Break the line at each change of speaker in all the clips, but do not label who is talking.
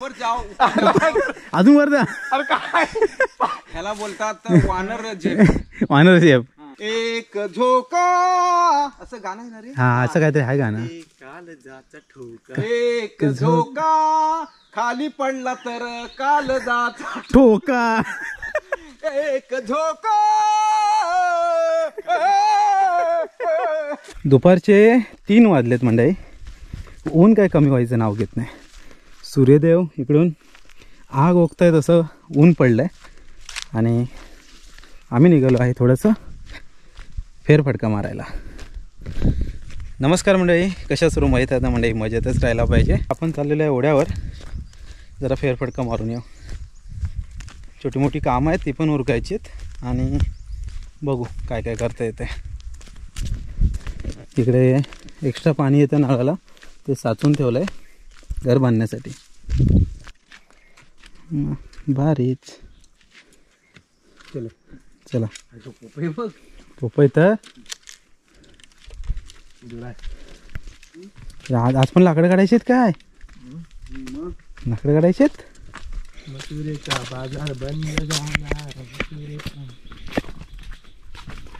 वर जाओ
अजून वर जा.
अरे काय ह्याला बोलतात वानर झेप.
वानर झेप.
एक झोका असं गाणं आहे ना रे.
हा असं काहीतरी आहे गाणं.
कालजाचा ठोका एक झोका खाली पडला तर कालजाचा
ठोका.
एक झोका.
दुपारचे 3 वाजलेत मंडळी. ऊन काय कमी व्हायचं नाव घेत नाही. सूर्यदेव इकडून आग ओकतायत असं ऊन पडलंय आणि आम्ही निघालो आहे थोडंसं फेरफटका मारायला. नमस्कार मंडळी, कशा सुरू माहीत आहे ना मंडळी, मजेतच राहायला पाहिजे. आपण चाललेलो आहे ओढ्यावर जरा फेरफटका मारून येऊ. छोटी मोठी कामं आहेत ती पण उरकायची आहेत आणि बघू काय काय करता येते. तिकडे एक्स्ट्रा पाणी येतं नळाला, ते साचून ठेवलं आहे घर बांधण्यासाठी. भारीच. चला पोपई तर आज पण लाकडं काढायची आहेत काय? लाकडं काढायची आहेत.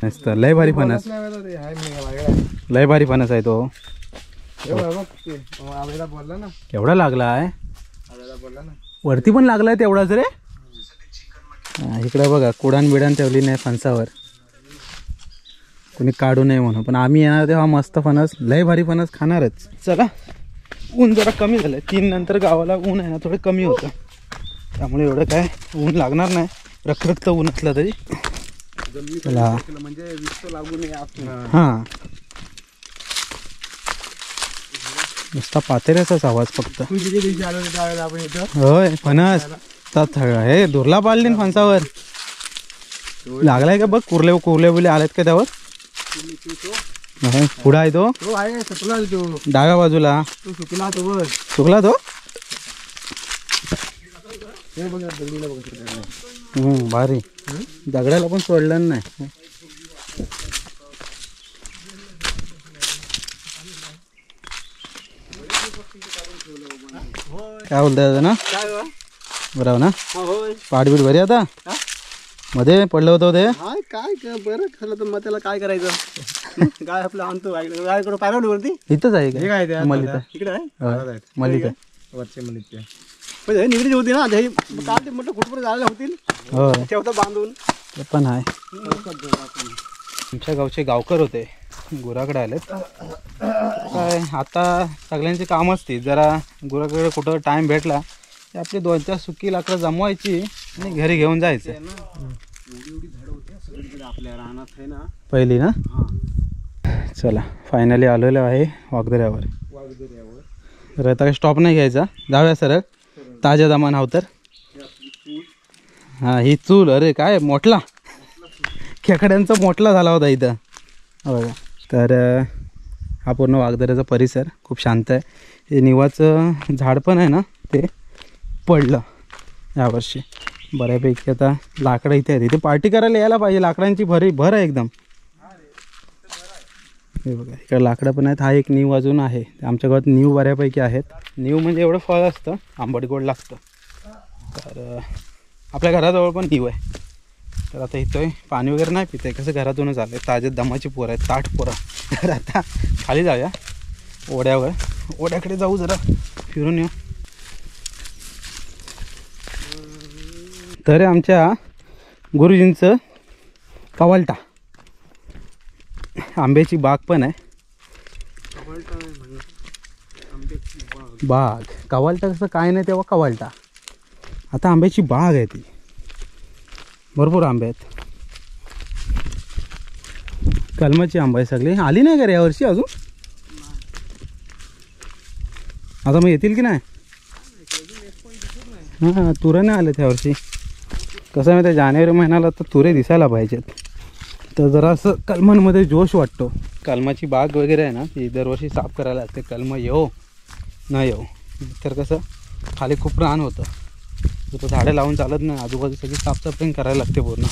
मस्त. लय भारी फणस, लय भारी फणस आहे तो. केवढा लागला आहे वरती पण लागलाय तेवढाच रे. इकडे बघा कुडान बिडान ठेवली नाही फणसावर, कोणी काढू नये म्हणून. पण आम्ही येणार तेव्हा मस्त फणस, लय भारी फणस खाणारच. चला, ऊन जरा कमी झालंय. 3 नंतर गावाला ऊन आहे ना थोडं कमी होतं, त्यामुळे एवढं काय ऊन लागणार नाही. रखरखत ऊन असलं तरी. चला म्हणजे लागू नये. हां, नुसता पातेऱ्याचाच आवाज फक्त. होय फणस हे दुर्ला पाळली फणसावर. लागलाय का बघ. कुर्ले कुर्ले बिले आलेत का त्यावर? पुढा आहे तो डाव्या बाजूला. सुकला तो. भारी. दगडाला पण सोडलं नाही. काय बोलताय ना? बरोबर ना? पाठबीट बरी आता मध्ये पडलं होतं ते.
काय बरं झालं तर मग त्याला काय करायचं. गाय आपलं आणतो गायकडे पायरवली वरती.
इथंच आहे का? मलिता
इकडे आहे.
मलिता
वरचे मलिता म्हणजे निगडीची होती ना. काल ते म्हटलं कुठपर्यंत जायला होतील.
हो
ठेवता बांधून.
ते पण आहे. आमच्या गावचे गावकर होते, गुराकडे आलेत. काय आता सगळ्यांची काम असते. जरा गुराकडे कुठं टाइम भेटला की आपली 2-4 सुकी लाकडं जमवायची आणि घरी घेऊन जायचं.
आपल्या रानात आहे ना
पहिली ना. चला फायनली आलेलो आहे वागदऱ्यावर. तर आता काही स्टॉप नाही घ्यायचा, जाऊया सरळ. ताज्या दमान हाव तर. हां, ही चूल. अरे काय मोठला खेकड्यांचा मोठला झाला होता इथं बघा. तर हा पूर्ण वागदऱ्याचा परिसर खूप शांत आहे. हे निवाचं झाड पण आहे ना, ते पडलं यावर्षी बऱ्यापैकी. आता लाकडं इथे आहेत. इथे पार्टी करायला यायला पाहिजे. लाकडांची भर आहे एकदम. हे बघा इकडे लाकडं पण आहेत. हा एक नीव अजून आहे. आमच्या गावात नीव बऱ्यापैकी आहेत. नीव म्हणजे एवढं फळ असतं, आंबट गोड लागतं. तर आपल्या घराजवळ पण नीव आहे. तर आता इथं पाणी वगैरे नाही पित आहे, कसं घरातूनच आलं आहे. ताज्या दमाची पोरं आहेत, ताट पोरं. तर आता खाली जाऊया ओढ्यावर. ओढ्याकडे जाऊ, जरा फिरून येऊ. तर आमच्या गुरुजींचं कवालटा आंब्याची बाग पण आहे. बाग कवालटा कसं काय नाही तेव्हा कवालटा. आता आंब्याची बाग आहे ती. भरपूर आंबे आहेत. कलमाची आंबा आहे सगळी. आली नाही का रे यावर्षी अजून? आता मग येतील की नाही? हां, तुरं नाही आले त्यावर्षी. कसं आहे, त्या जानेवारी महिन्याला तर तुरे दिसायला पाहिजेत. तर जरा असं कलमांमध्ये जोश वाटतो. कलमाची बाग वगैरे आहे ना, ती दरवर्षी साफ करायला लागते. कलम येऊ न येऊ. तर कसं खाली खूप रान होतं, तर झाडं लावून चालत नाही. आजूबाजू सगळी साफसफाई करायला लागते पूर्ण.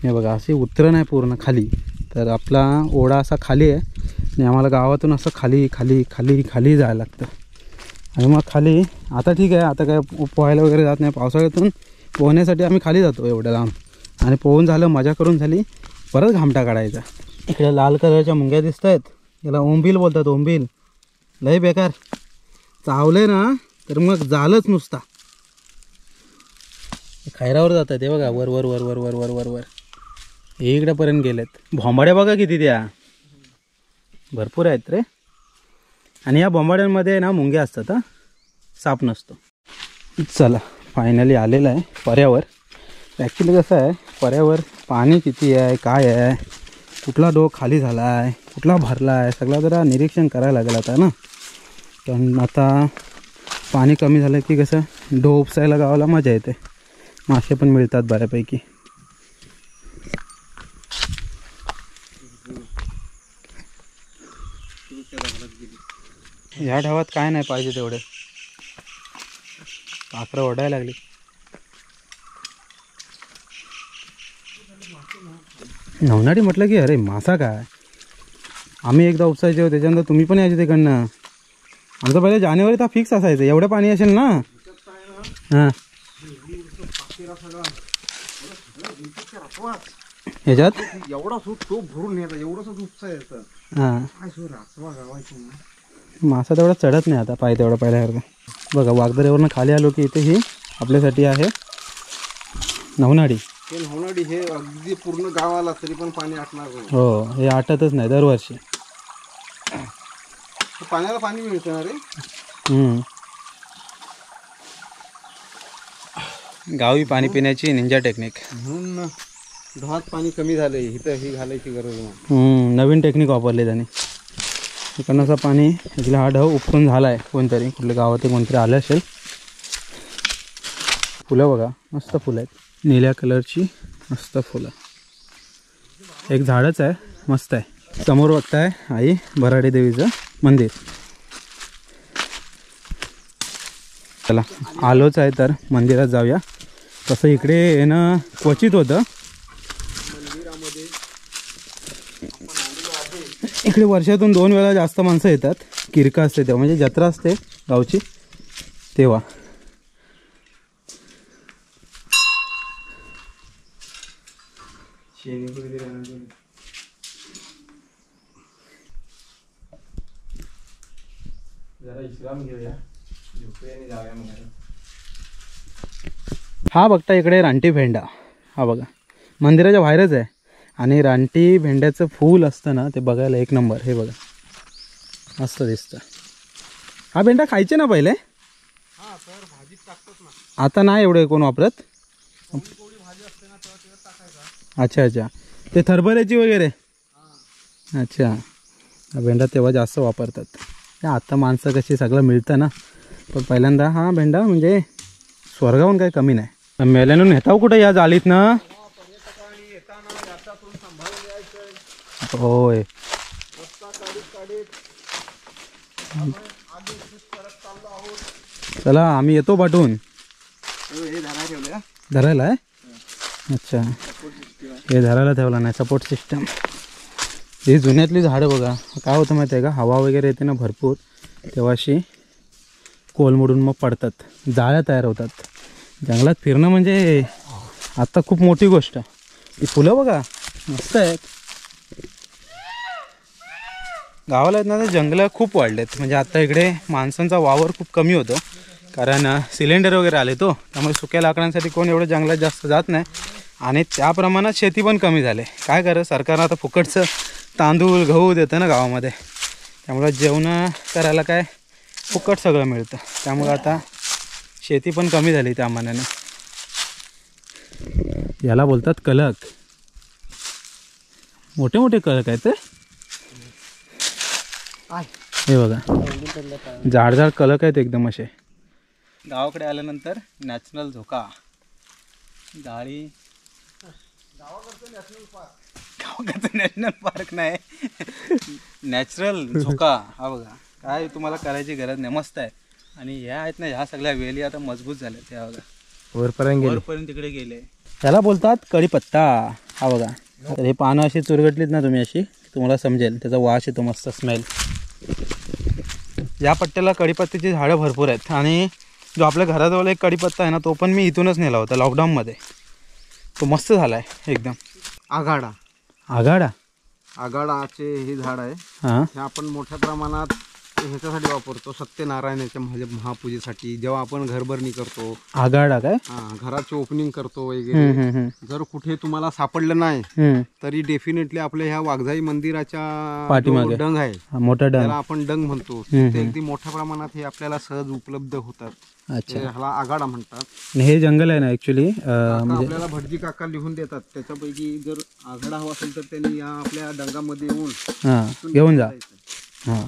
हे बघा असे उतरण आहे पूर्ण खाली. तर आपला ओढा असा खाली आहे आणि आम्हाला गावातून असं खाली खाली खाली खाली जायला लागतं. आणि मग खाली आता ठीक आहे, आता काय पोहायला वगैरे जात नाही. पावसाळ्यातून पोहण्यासाठी आम्ही खाली जातो एवढ्या लांब. आणि पोहून झालं, मजा करून झाली, परत घामटा काढायचा. इकडे लाल कलरच्या मुंग्या दिसत आहेत, याला ओंबील बोलतात. ओंबील लय बेकार, चावले ना तर मग झालंच नुसता. खैरावर जातात हे बघा, वर वर वर वर वर वर वर वर इकडेपर्यंत गेलेत. भोंबाड्या बघा किती, त्या भरपूर आहेत रे. आणि या बोंबाड्यांमध्ये ना मुंग्या असतात, हा साप नसतो. चला फायनली आलेलं आहे पर्यावर. ॲक्च्युली कसं आहे, पर्यावर पाणी किती आहे, काय आहे, कुठला डोक खाली झाला आहे, कुठला भरला आहे, सगळं जरा निरीक्षण करायला लागेल आता ना. कारण आता पाणी कमी झालं की कसं डो उपसायला गावाला मजा येते, मासे पण मिळतात बऱ्यापैकी. ह्या ढावात काय नाही पाहिजे तेवढे, पाखरं ओढायला लागली. नवनाडी म्हटलं की अरे मासा काय, आम्ही एकदा उपसायचे होते, त्याच्यानंतर तुम्ही पण यायचे तिकडनं. आमचं पहिले जानेवारीत हा फिक्स असायचं, एवढं पाणी असेल ना. हां ह्याच्यात
एवढा सूट तो भरून येतं, एवढंच उपसायचं.
हां
गावायचं
मासा तेवढा चढत नाही आता, पाय तेवढा पहिल्यासारखं. बघा वागदऱ्यावरनं खाली आलो की इथे ही आपल्यासाठी आहे नवनाडी.
हे नवनाडी हे अगदी पूर्ण गावाला तरी पण पाणी आटणार नाही.
हो, हे आटतच नाही दरवर्षी.
पाण्याला पाणी मिळतं ना रे.
गावी पाणी पिण्याची निंजा टेक्निक.
म्हणून ढवात पाणी कमी झालंय, इथं ही घालायची गरज नाही.
नवीन टेक्निक वापरली त्याने. इकडनं असं पाणी इथला हा ढव उपसून झाला आहे, कोणतरी कुठल्या गावात कोणतरी आलं असेल. फुलं बघा मस्त फुलं आहेत, निळ्या कलरची मस्त फुलं. एक झाडच आहे, मस्त आहे. समोर बघताय आई भराडी देवीचं मंदिर. चला आलोच आहे तर मंदिरात जाऊया. तसं इकडे येणं क्वचित होतं. इकडे वर्षातून 2 वेळा जास्त माणसं येतात, किरका असते तेव्हा, म्हणजे जत्रा असते गावची तेव्हा.
जरा विश्राम घेऊया, झोपूया जाऊया मग.
हा बघता इकडे रानटी भेंडा, हा बघा मंदिराच्या बाहेरच आहे. आणि रानटी भेंड्याचं फूल असतं ना, ते बघायला एक नंबर. हे बघा मस्त दिसतं. हा भेंडा खायचे ना पहिले, आता नाही एवढे कोण वापरत. अच्छा अच्छा, ते थरभऱ्याची वगैरे. अच्छा, हा भेंडा तेव्हा जास्त वापरतात. आता माणसं कशी सगळं मिळतं ना, पण पहिल्यांदा हा भेंडा म्हणजे स्वर्गाहून काही कमी नाही. मेल्यानं नेताव कुठं या जाळीत ना. होय चला आम्ही येतो पाठवून. धरायला आहे. अच्छा, हे धरायला ठेवला नाही, सपोर्ट सिस्टम. ही जुन्यातली झाडं बघा, काय होतं माहिती आहे का, हवा वगैरे येते ना भरपूर, तेव्हाशी कोलमडून मग पडतात, जाळ्या तयार होतात. जंगलात फिरणं म्हणजे आत्ता खूप मोठी गोष्ट. ही फुलं बघा मस्त आहेत. गावाला आहेत ना, तर जंगलं खूप वाढलेत. म्हणजे आता इकडे माणसांचा वावर खूप कमी होतो, कारण सिलेंडर वगैरे आले तो, त्यामुळे सुक्या लाकडांसाठी कोण एवढं जंगलात जास्त जात नाही. आणि त्या प्रमाणात शेती पण कमी झाली. काय करा, सरकारनं आता फुकटचं तांदूळ गहू देतं ना गावामध्ये, त्यामुळं जेवण करायला काय फुकट सगळं मिळतं. त्यामुळं आता शेती पण कमी झाली त्या मानाने. याला बोलतात कलक. मोठे मोठे कलक आहेत ते. हे बघा जाड जाड कलक आहेत एकदम असे. गावाकडे आल्यानंतर नॅचरल झोका, जाळी. गावाकडचं नॅशनल पार्क नाही, नॅचरल झोका. हा बघा, काय तुम्हाला करायची गरज नाही, मस्त आहे. आणि ह्या आहेत ना, ह्या सगळ्या वेली आता मजबूत झाल्या. त्या बघा वरपर्यंत तिकडे गेले. त्याला बोलतात कढीपत्ता. हा बघा, तर हे पानं अशी चुरगटलीत ना तुम्ही, अशी तुम्हाला समजेल, त्याचा वास येतो मस्त, स्मेल. या पट्ट्याला कडीपत्त्याची झाडं भरपूर आहेत आणि जो आपल्या घराजवळ एक कडीपत्ता आहे ना तो पण मी इथूनच नेला होता लॉकडाऊनमध्ये. तो मस्त झाला आहे एकदम.
आघाडा
आघाडा
आघाडाचे हे झाड आहे.
हां
हे आपण मोठ्या प्रमाणात ह्याच्यासाठी वापरतो, सत्यनारायणाच्या महापूजेसाठी. जेव्हा आपण घरभरणी करतो
आघाडा काय
घराचे ओपनिंग करतो वगैरे. जर कुठे तुम्हाला सापडलं नाही तरी डेफिनेटली आपल्या ह्या वाघजाई मंदिराच्या
पाठीमागे
डंग आहे,
मोठा
त्याला
डंग
आपण डंग म्हणतो, ते अगदी मोठ्या प्रमाणात हे आपल्याला सहज उपलब्ध होतात.
अच्छा.
ह्याला आघाडा म्हणतात.
हे जंगल आहे ना ॲक्च्युली
म्हणजे आपल्याला भटजी काका लिहून देतात, त्याच्यापैकी जर आघाडा हवा असेल तर त्यांनी या आपल्या डंगामध्ये येऊन
हां घेऊन जा. हां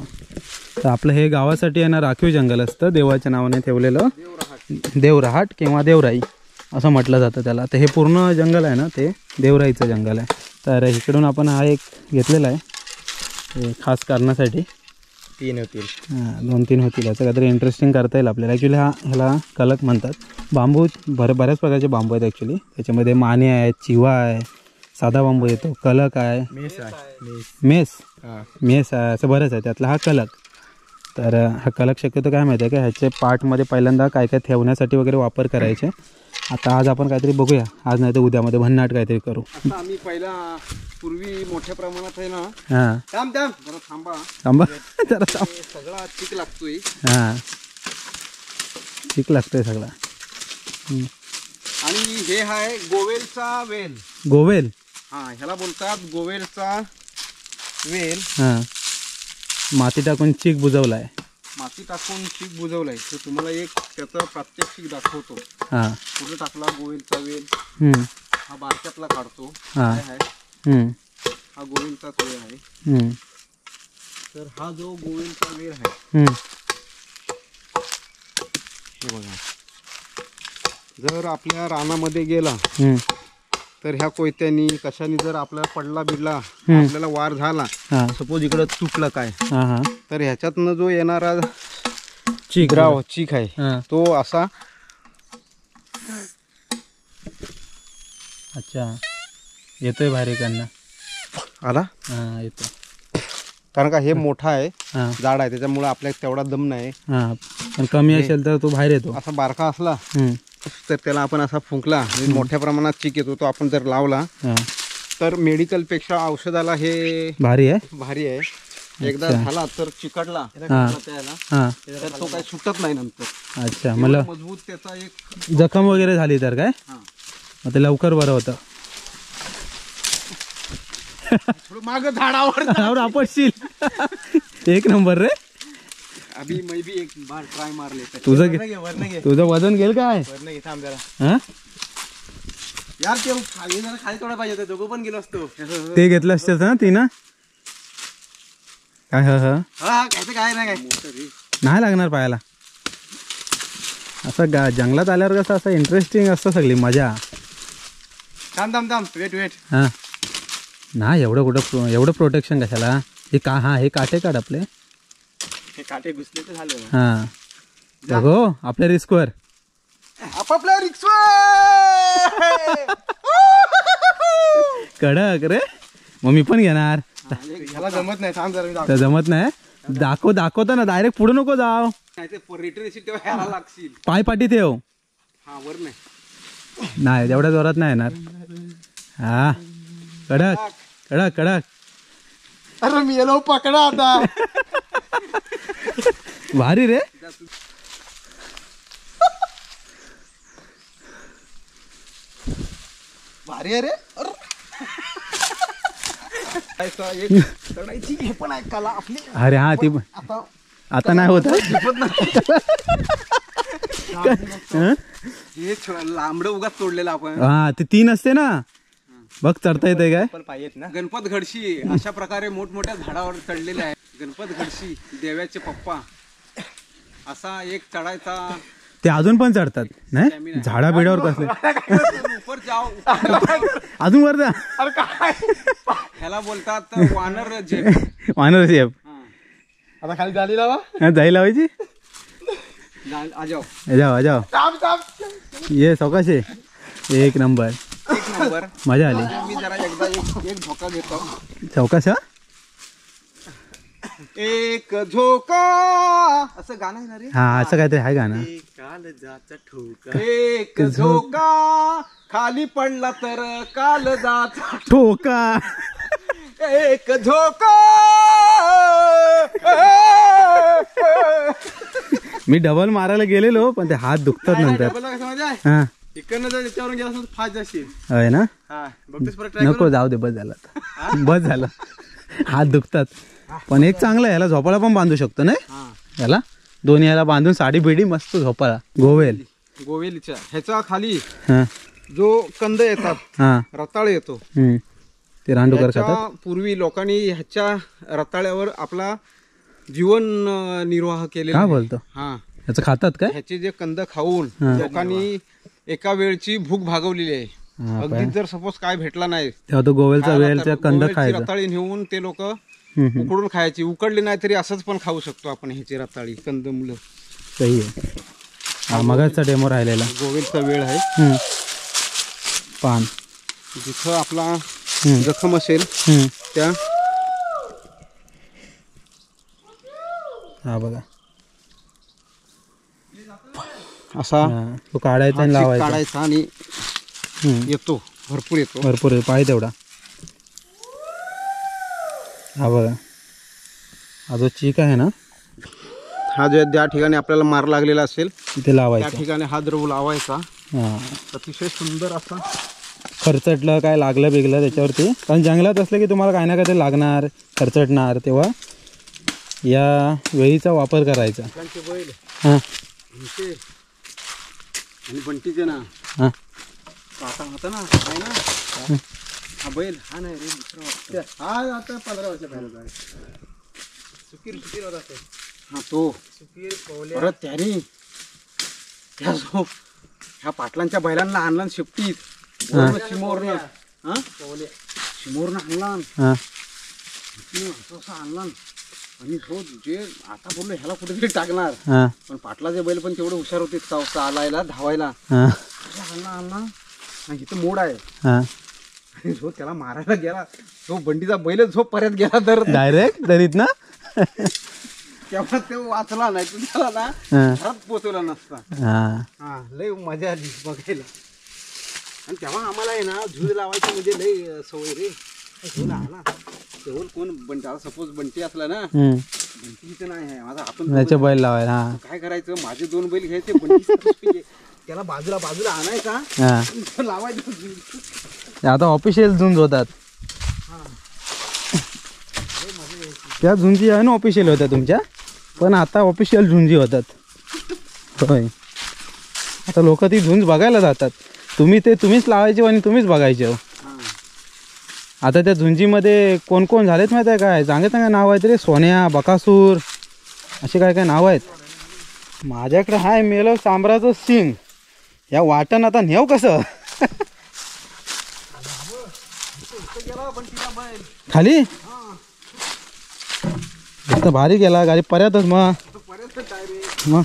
तर आपलं हे गावासाठी आहे ना राखीव जंगल असतं, देवाच्या नावाने ठेवलेलं. देवरहाट किंवा देवराई असं म्हटलं जातं त्याला. तर हे पूर्ण जंगल आहे ना ते देवराईचं जंगल आहे. तर इकडून आपण हा एक घेतलेला आहे खास कारणासाठी.
3 होतील.
हां 2-3 होतील. याचं काहीतरी इंटरेस्टिंग करता येईल आपल्याला. ॲक्च्युली ह्याला कलक म्हणतात. बांबू बऱ्याच प्रकारचे बांबू आहेत ॲक्च्युली. त्याच्यामध्ये माने आहेत, चिवा आहे, साधा बांबू येतो, कलक आहे, मेस आहे, असं बरंच आहे. त्यातला हा कलक. तर हा कलक शक्यतो काय माहिती आहे का ह्याचे पार्टमध्ये पहिल्यांदा काय काय ठेवण्यासाठी वगैरे वापर करायचे. आता आज आपण काहीतरी बघूया, आज नाही तर उद्यामध्ये भन्नाट काहीतरी करू.
आता आम्ही पहिला पूर्वी मोठ्या प्रमाणात आहे ना.
हां
जरा थांबा
जरा
सगळा चिक लागतोय.
हां चिक लागतोय सगळा.
आणि हे आहे गोवेलचा वेल.
गोवेल
ह्याला बोलतात गोवेलचा वेल.
हां माती टाकून चीक बुजवलाय.
माती टाकून चीक बुजवलाय. तर तुम्हाला एक त्याचा प्रात्यक्षिक दाखवतो.
हां
कुठे टाकला गोवेलचा वेल. हा बारक्यातला काढतो.
हां
हा गोवेलचा वेल आहे. तर हा जो गोवेलचा वेल आहे हे बघा, जर आपल्या रानामध्ये गेला तर ह्या कोयत्यानी कशाने जर आपल्याला पडला बिडला, आपल्याला वार झाला, सपोज इकडं तुटलं काय, तर ह्याच्यातनं जो येणारा चीक आहे तो असा.
अच्छा येतोय बाहेर इकडनं
आला.
हां येतो
कारण का हे मोठा आहे, जाड आहे, त्याच्यामुळे आपल्याला तेवढा दम नाही.
हां पण कमी असेल तर तो बाहेर येतो.
असा बारका असला तर त्याला आपण असा फुंकला, मोठ्या प्रमाणात चीक येतो. तो आपण जर लावला तर मेडिकल पेक्षा औषधाला हे भारी आहे. एकदा झाला तर चिकटला त्याला तर तो काही सुटत नाही नंतर.
अच्छा मला
मजबूत त्याचा एक
जखम वगैरे झाली तर काय मग ते लवकर बरं होतं.
माग झाडावर
आपटशील. एक नंबर रे.
अभी मैं भी एक बार ट्राय मारले.
तुझं वजन गेल काय
थांब जरा. यार ते जरा खाली थोडा पाहिजे, दोघं पण गेलो असतो.
ते घेतलं असतं ना ती ना काय.
काय
नाही लागणार पायाला. असं जंगलात आल्यावर कसं असं इंटरेस्टिंग असतं, सगळी मजा.
थांब वेट.
हां नाही एवढं कुठं एवढं प्रोटेक्शन कशाला. हे हे काटे काढ आपले.
हे काटे घुसले तर झाले.
हां बघो आपल्या रिस्कवर.
आपापल्या रिस्कवर
कडक रे. मग मी पण घेणार.
ह्याला जमत नाही. थांब जरा.
तर जमत नाही. दाखवतो ना डायरेक्ट पुढे नको जाव. पाय पाठी ठेव.
वर
नाही तेवढ्या जोरात नाही येणार. हा कडक कडक कडक.
अरे मी येलो पकडा आता.
भारी रे.
भारी आहे रे. हे पण आहे कला आपली.
अरे हा ती आता नाही होत.
हे लांबडं उगाच तोडलेलं आपण.
हा ते 3 असते ना बघ चढता येते काय.
पण पाहिजेत ना. गणपत घडशी अशा प्रकारे मोठमोठ्या झाडावर चढलेले आहे. गणपत घडशी देव्याचे पप्पा असा एक चढायचा.
ते अजून पण चढतात नाही झाडा बिडावर कसले. अजून वर जा.
ह्याला बोलतात वानर झेप.
वानर झेप.
आता खाली जाळी लावा.
जाई लावायची.
जाओ
ये सावकाशे. एक नंबर मजा आली.
मी जरा एकदा एक धोका घेतो.
चौकशा
एक झोका असं गाणं आहे ना रे.
हा असं काहीतरी आहे गाणं.
काळजाचा ठोका एक झोका खाली पडला तर काळजाचा
ठोका.
एक झोका.
मी डबल मारायला गेलेलो पण ते हात दुखतात नंतर. हा
इकडनं जर त्याच्यावरून गेला असं फास्ट जाशील.
आहे ना.
हा बघतेस परत try
नको जाऊ दे, बस झालं आता. बस झालं. हात दुखतात. पण एक चांगलं आहे, याला झोपाळा पण बांधू शकतो ना
हा.
याला. दोन्ही याला बांधून साडी बिडी मस्त झोपाळा. गोवेल.
गोवेलीच्या ह्याच्या खाली
हा
जो कंद येतात
हा.
रताळ येतो.
ते रानडुकर खातात.
ह्याच्या पूर्वी लोकांनी ह्याच्या रताळ्यावर आपला जीवन निर्वाह केलेला
काय
आहे.
बोलतो.
हा
याचं खातात काय.
ह्याचे जे कंद खाऊन
हा.
लोकांनी एका वेळची भूक भागवलेली आहे.
हा,
अगदी जर सपोज काय भेटला नाही
तेव्हा तो गोवेलचा
खायला
वेळचा
तर
कंद
गोवेलची
खायचा.
रताळी नेऊन ते लोक
हम्म.
उकडून खायची. उकडली नाही तरी असंच पण खाऊ शकतो आपण ह्याची रताळी कंद मुलं.
सही आहे. हा मगाचा डेमो राहिलेला.
गोवेलचा वेळ आहे.
पान.
जिथं आपला जखम असेल त्या
हा बघा
असा
हा, तो काढायचा आणि
हा चीक
लावायचा.
काढायचा आणि येतो भरपूर येतो.
भरपूर आहे, पाय तेवढा. हा बघा हा जो चीक आहे ना
हा जो ज्या ठिकाणी आपल्याला मार लागलेला असेल
तिथे
त्या
लावायचा.
ठिकाणी हा द्रव लावायचा.
हा
अतिशय सुंदर असा.
खरचटलं काय लागलं बिगलं त्याच्यावरती. कारण जंगलात असलं की तुम्हाला काही ना काहीतरी लागणार, खरचटणार, तेव्हा या वेळीचा वापर करायचा.
बैल
हां
आणि बंटीचे ना
हां
काका होता ना आहे ना हा बैल. हा नाही रे दुसरा वाटतं. हा आता 15 वर्ष पहिला सुकीर होता ते. हा तो सुकीर परत त्याने त्या जो ह्या पाटलांच्या बैलांना आणला शिफ्टीत शिमोरनं. हा शिमोरनं आणला
हां
असं आणला. आणि जो जे आता बोललो ह्याला कुठेतरी टाकणार.
हां
पण पाटलाचे बैल पण तेवढे हुशार होते चालायला धावायला.
हां
आणला इथं मोड आहे.
हां
आणि जो त्याला मारायला गेला तो बंडीचा बैलच जो परत गेला तर
डायरेक्ट दरीत ना.
तेव्हा ते वाचला नाही तर त्याला ना
हां
घरात पोचवला नसता.
हां
हा लय मजा आली बघायला. आणि तेव्हा आम्हाला आहे ना झूज लावायची म्हणजे लय सवय रे. झूल आला तेवढं कोण बंटी आता सपोज बंटी असला ना बंटी इथं नाही आहे माझा आपण
त्याच्या बैल लावायला. हां
काय करायचं माझे 2 बैल घ्यायचे बंटी त्याला बाजूला आणायचा
हां
लावायचं.
आता ऑफिशियल झुंज होतात. त्या झुंजी आहे ना ऑफिशियल होत्या तुमच्या, पण आता ऑफिशियल झुंजी होतात. होय आता लोक ती झुंज बघायला जातात. तुम्हीच लावायचे आणि तुम्हीच बघायचे. आता त्या झुंजीमध्ये कोण कोण झालेत माहिती आहे काय. सांगा नाव आहेत रे. सोन्या, बकासूर असे काय काय नाव आहेत. माझ्याकडे हाय मेलो सांबराचं सिंग. या वाटण आता नेऊ कसं. खाली तर भारी गेला गाडी पर्यंतच. मग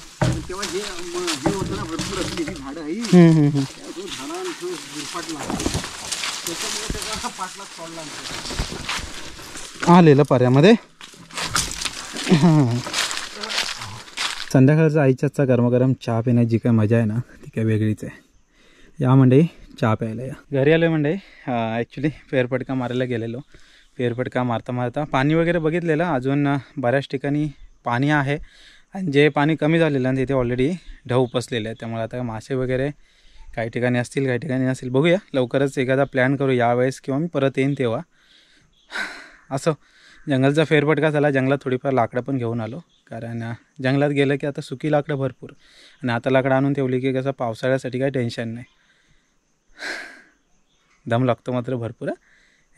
आलेलं पर्यामध्ये. संध्याकाळचा आईच्याचा गरमागरम चहा पिण्याची जी काय मजा आहे ना ती काय वेगळीच आहे. या मंडई चहा प्यायला या. घरी आलो मंडई. ॲक्च्युली फेरफटका मारायला गेलेलो. फेरफटका मारता पाणी वगैरे बघितलेलं. अजून बऱ्याच ठिकाणी पाणी आहे आणि जे पाणी कमी झालेलं आहे तिथे ऑलरेडी ढव उपसलेले आहे. त्यामुळे आता मासे वगैरे काही ठिकाणी असतील काही ठिकाणी नसतील. बघूया लवकरच एखादा प्लॅन करू यावेळेस किंवा मी परत येईन तेव्हा. असं जंगलचा फेरफटका झाला. जंगलात थोडीफार लाकडं पण घेऊन आलो. कारण जंगलात गेलं की आता सुकी लाकडं भरपूर आणि आता लाकडं आणून ठेवली की कसं पावसाळ्यासाठी काही टेन्शन नाही. दम लागतो मात्र भरपूर.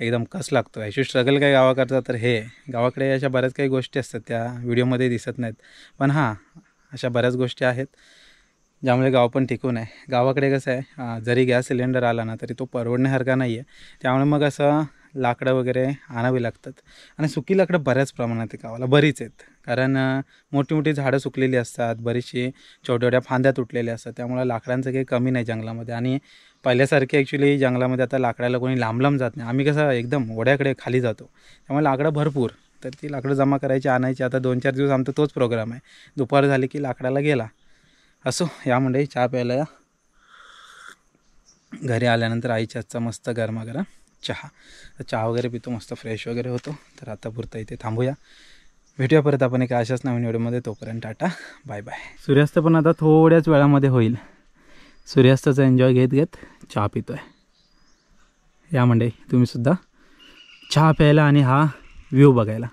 एकदम कस लागतो. ॲक्च्युली स्ट्रगल काय गावाकडचा तर हे गावाकडे अशा बऱ्याच काही गोष्टी असतात त्या व्हिडिओमध्ये दिसत नाहीत. पण हां अशा बऱ्याच गोष्टी आहेत ज्यामुळे गाव पण टिकून आहे. गावाकडे कसं आहे जरी गॅस सिलेंडर आला ना तरी तो परवडण्यासारखा नाही आहे. त्यामुळे मग असं लाकडं वगैरे आणावी लागतात. आणि सुकी लाकडं बऱ्याच प्रमाणात आहे गावाला. बरीच आहेत. कारण मोठी मोठी झाडं सुकलेली असतात. बरीचशी छोट्या फांद्या तुटलेल्या असतात. त्यामुळे लाकडांचं काही कमी नाही जंगलामध्ये. आणि पहिल्यासारखे ॲक्च्युली जंगलामध्ये आता लाकडाला कोणी लांब जात नाही. आम्ही कसं एकदम ओढ्याकडे खाली जातो त्यामुळे लाकडं भरपूर. तर ती लाकडं जमा करायची आणायची. आता 2-4 दिवस आमचा तोच प्रोग्राम आहे. दुपार झाली की लाकडाला गेला. असो या मंडळी चहा प्यायला या. घरी आल्यानंतर आईच्या हातचा मस्त गरमागरम चहा. तर चहा वगैरे पितो, मस्त फ्रेश वगैरे होतो. तर आता पुरता इथे थांबूया. भेटूया परत आपण एका अशाच नवीन व्हिडिओमध्ये. तोपर्यंत टाटा बाय बाय. सूर्यास्त पण आता थोड्याच वेळामध्ये होईल. सूर्यास्ताचा एन्जॉय घेत घेत चहा पितो आहे. या मंडळी तुम्हीसुद्धा चहा प्यायला आणि हा व्ह्यू बघायला.